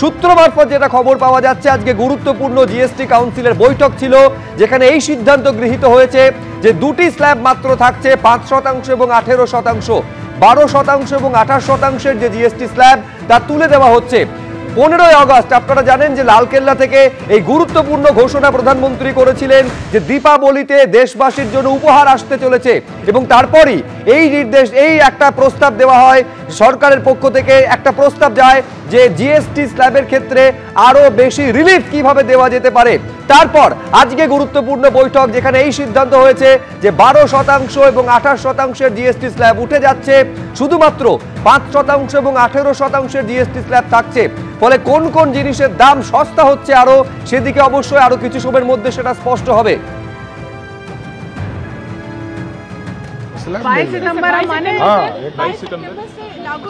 সূত্র মারফত যেটা খবর পাওয়া যাচ্ছে, আজকে গুরুত্বপূর্ণ জিএসটি কাউন্সিলের বৈঠক ছিল, যেখানে এই সিদ্ধান্ত গৃহীত হয়েছে যে দুটি স্ল্যাব মাত্র থাকছে, 5% এবং 18%। 12% এবং 28%-এর যে জিএসটি স্ল্যাব তা তুলে দেওয়া হচ্ছে। 15ই আগস্ট আপনারা জানেন যে লালকেল্লা থেকে এই গুরুত্বপূর্ণ ঘোষণা প্রধানমন্ত্রী করেছিলেন যে দীপাবলিতে দেশবাসীর জন্য উপহার আসতে চলেছে, এবং তারপরই এই নির্দেশ, এই একটা প্রস্তাব দেওয়া হয় সরকারের পক্ষ থেকে, একটা প্রস্তাব যায় যে জিএসটি স্ল্যাবের ক্ষেত্রে আরো বেশি রিলিফ কিভাবে দেওয়া যেতে পারে। তারপর আজকে গুরুত্বপূর্ণ বৈঠক, যেখানে এই সিদ্ধান্ত হয়েছে যে 12% এবং 28%-এর জিএসটি স্ল্যাব উঠে যাচ্ছে, শুধুমাত্র 5% এবং 18%-এর জিএসটি স্ল্যাব থাকছে। ফলে কোন কোন জিনিসের দাম সস্তা হচ্ছে আরো, সেদিকে অবশ্যই আরো কিছু সময়ের মধ্যে সেটা স্পষ্ট হবে। 22 सितंबर माने,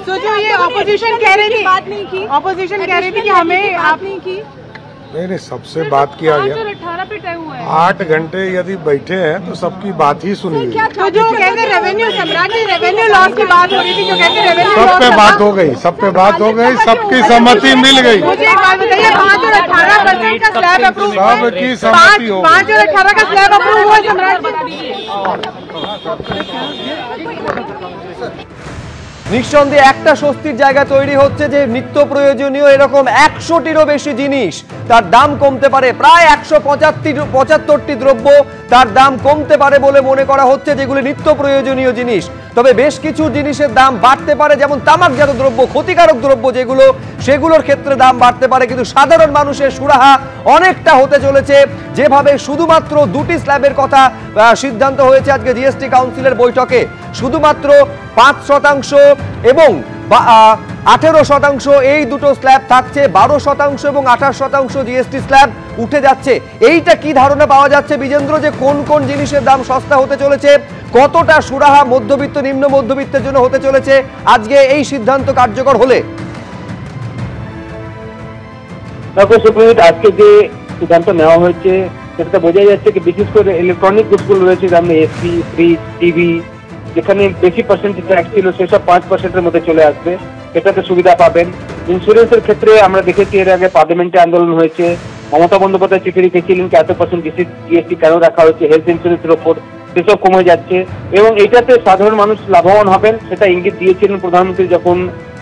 तो जो ये ऑपोजिशन कह रही थी, ऑपोजिशन कह रही थी कि हमें आप नहीं की, नहीं सबसे बात किया गया। 18 पे तय हुआ है। 8 घंटे यदि बैठे हैं तो सबकी बात ही सुनी गई। तो जो कहते रेवेन्यू सम्राट जी, रेवेन्यू लॉस की बात हो रही थी, जो कहते रेवेन्यू सब पे बात हो गई, सब पे बात हो गई, सबकी सहमति मिल गई। मुझे एक बात बताइए, 5 और 18% का स्लैब अप्रूव, सबकी सहमति हो गई। 5 और 18 का स्लैब अप्रूव हुआ सम्राट जी। নিঃসন্দেহে একটা স্বস্তির জায়গা তৈরি হচ্ছে যে নিত্য প্রয়োজনীয় এরকম 100টিরও বেশি জিনিস তার দাম কমতে পারে। প্রায় 175টি দ্রব্য তার দাম কমতে পারে বলে মনে করা হচ্ছে, যেগুলি নিত্য প্রয়োজনীয় জিনিস। তবে বেশ কিছু জিনিসের দাম বাড়তে পারে, যেমন তামাকজাত দ্রব্য, ক্ষতিকারক দ্রব্য যেগুলো, সেগুলোর ক্ষেত্রে দাম বাড়তে পারে। কিন্তু সাধারণ মানুষের সুরাহা অনেকটা হতে চলেছে, যেভাবে শুধুমাত্র দুটি স্ল্যাবের কথা সিদ্ধান্ত হয়েছে আজকে জিএসটি কাউন্সিলের বৈঠকে। শুধুমাত্র 5% এবং 18% এই দুটো স্ল্যাব থাকছে, 12% এবং 28% জিএসটি স্ল্যাব উঠে যাচ্ছে। এইটা কি ধারণা পাওয়া যাচ্ছে বিজেন্দ্র, যে কোন কোন জিনিসের দাম সস্তা হতে চলেছে, কতটা সুরাহা মধ্যবিত্ত নিম্ন মধ্যবিত্তের জন্য হতে চলেছে আজকে এই সিদ্ধান্ত কার্যকর হলে? আজকে যে সিদ্ধান্ত নেওয়া হয়েছে সেটা বোঝা যাচ্ছে কি বিশেষ করে ইলেকট্রনিক গুডসগুলো রয়েছে, যেমন এসি, ফ্রিজ, টিভি, যেখানে বেশি পার্সেন্টেজ ট্যাক্স ছিল সেসব 5%-এর মধ্যে চলে আসবে, সেটাতে সুবিধা পাবেন। ইন্স্যুরেন্সের ক্ষেত্রে আমরা দেখেছি এর আগে পার্লামেন্টে আন্দোলন হয়েছে, মমতা বন্দ্যোপাধ্যায় চিঠি লিখেছিলেন কি এত % জিএসটি কেন রাখা হয়েছে হেলথ ইন্স্যুরেন্সের ওপর, সেসব কমে যাচ্ছে এবং এটাতে সাধারণ মানুষ লাভবান হবেন, সেটা ইঙ্গিত দিয়েছিলেন প্রধানমন্ত্রী যখন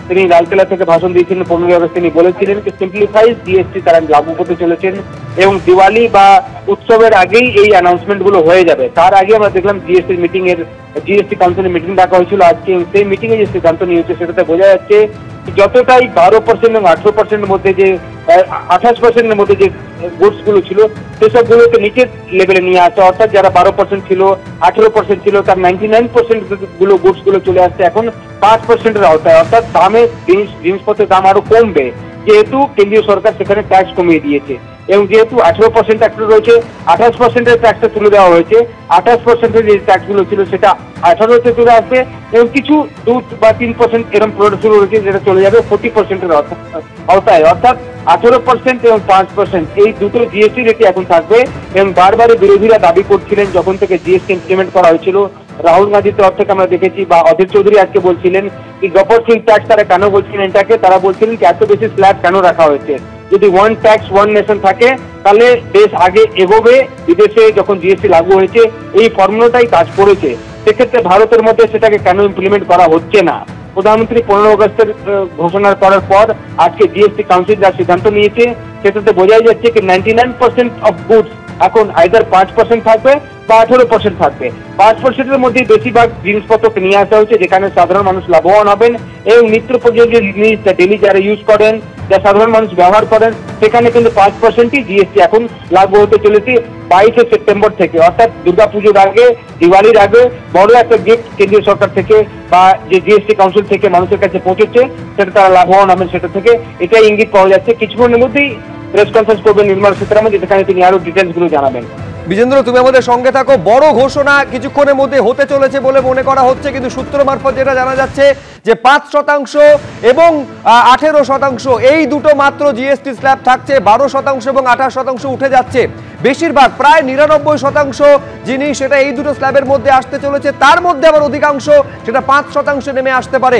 তিনি লালকেল্লা থেকে ভাষণ দিয়েছিলেন 15ই আগস্ট। তিনি বলেছিলেন যে সিম্পলিফাইড জিএসটি তারা লাগু করতে চলেছেন এবং দিওয়ালি বা উৎসবের আগেই এই অ্যানাউন্সমেন্ট গুলো হয়ে যাবে। তার আগে আমরা দেখলাম জিএসটি কাউন্সিলের মিটিং ডাকা হয়েছিল আজকে, সেই মিটিং এ যে সিদ্ধান্ত নিয়েছে সেটাতে বোঝা যাচ্ছে যতটাই 12% এবং 18%-এর মধ্যে যে 28%-এর মধ্যে যে গুডস গুলো ছিল সেসব গুলোকে নিচের লেভেলে নিয়ে আসা, অর্থাৎ যারা 12% ছিল, 18% ছিল, তার 99% গুলো গুডস গুলো চলে আসছে এখন 5%-এর আওতায়। অর্থাৎ দামে জিনিসপত্রের দাম আরো কমবে, যেহেতু কেন্দ্রীয় সরকার সেখানে ট্যাক্স কমিয়ে দিয়েছে এবং যেহেতু 18% ট্যাক্স রয়েছে, 28%-এর ট্যাক্সটা তুলে দেওয়া হয়েছে। 28%-এর যে ট্যাক্স গুলো ছিল সেটা 18-তে চলে আসবে এবং কিছু 2 বা 3% এরকম প্রোডাক্ট শুরু রয়েছে যেটা চলে যাবে 40%-এর আওতায়। অর্থাৎ 18% এবং 5% এই দুটো জিএসটি রেটে এখন থাকবে এবং বারবার বিরোধীরা দাবি করছিলেন যখন থেকে জিএসটি ইমপ্লিমেন্ট করা হয়েছিল। রাহুল গান্ধীর তরফ থেকে আমরা দেখেছি বা অধীর চৌধুরী আজকে বলছিলেন কি গভর্নমেন্ট ট্যাক্স তারা কেন বলছিলেন এটাকে, তারা বলছিলেন কি এত বেশি স্ল্যাব কেন রাখা হয়েছে। যদি ওয়ান ট্যাক্স ওয়ান নেশন থাকে তাহলে দেশ আগে এগোবে। বিদেশে যখন জিএসটি লাগু হয়েছে এই ফর্মুলাটাই কাজ করেছে, সেক্ষেত্রে ভারতের মধ্যে সেটাকে কেন ইমপ্লিমেন্ট করা হচ্ছে না। প্রধানমন্ত্রী 15 আগস্টের ঘোষণা করার পর আজকে জিএসটি কাউন্সিল যা সিদ্ধান্ত নিয়েছে সেটাতে বোঝাই যাচ্ছে কি 99% অফ গুডস এখন আইদার 5% থাকবে বা 18% থাকবে। 5%-এর মধ্যে বেশিরভাগ জিনিসপত্রকে নিয়ে আসা হয়েছে যেখানে সাধারণ মানুষ লাভবান হবেন এবং নিত্য প্রয়োজনীয় জিনিস যা ডেলি যারা ইউজ করেন, যা সাধারণ মানুষ ব্যবহার করেন, সেখানে কিন্তু 5%ই জিএসটি এখন লাগু হতে চলেছে 22শে সেপ্টেম্বর থেকে। অর্থাৎ দুর্গাপুজোর আগে, দিওয়ালির আগে বড় একটা গিফট কেন্দ্রীয় সরকার থেকে বা যে জিএসটি কাউন্সিল থেকে মানুষের কাছে পৌঁছেছে সেটা তারা লাভবান হবেন সেটা থেকে, এটাই ইঙ্গিত পাওয়া যাচ্ছে। কিছুক্ষণের মধ্যেই প্রেস কনফারেন্স করবেন নির্মলা সীতারামন, যেখানে তিনি আরো ডিটেলস গুলো জানাবেন। বিজেন্দ্র, তুমি আমাদের সঙ্গে থাকো। বড় ঘোষণা কিছুক্ষণের মধ্যে হতে চলেছে বলে মনে করা হচ্ছে, কিন্তু সূত্র মারফত যেটা জানা যাচ্ছে যে 5% এবং 18% এই দুটো মাত্র জিএসটি স্ল্যাব থাকছে, 12% এবং 28% উঠে যাচ্ছে। বেশিরভাগ প্রায় 99% জিনিস সেটা এই দুটো স্ল্যাবের মধ্যে আসতে চলেছে, তার মধ্যে আবার অধিকাংশ সেটা 5% নেমে আসতে পারে।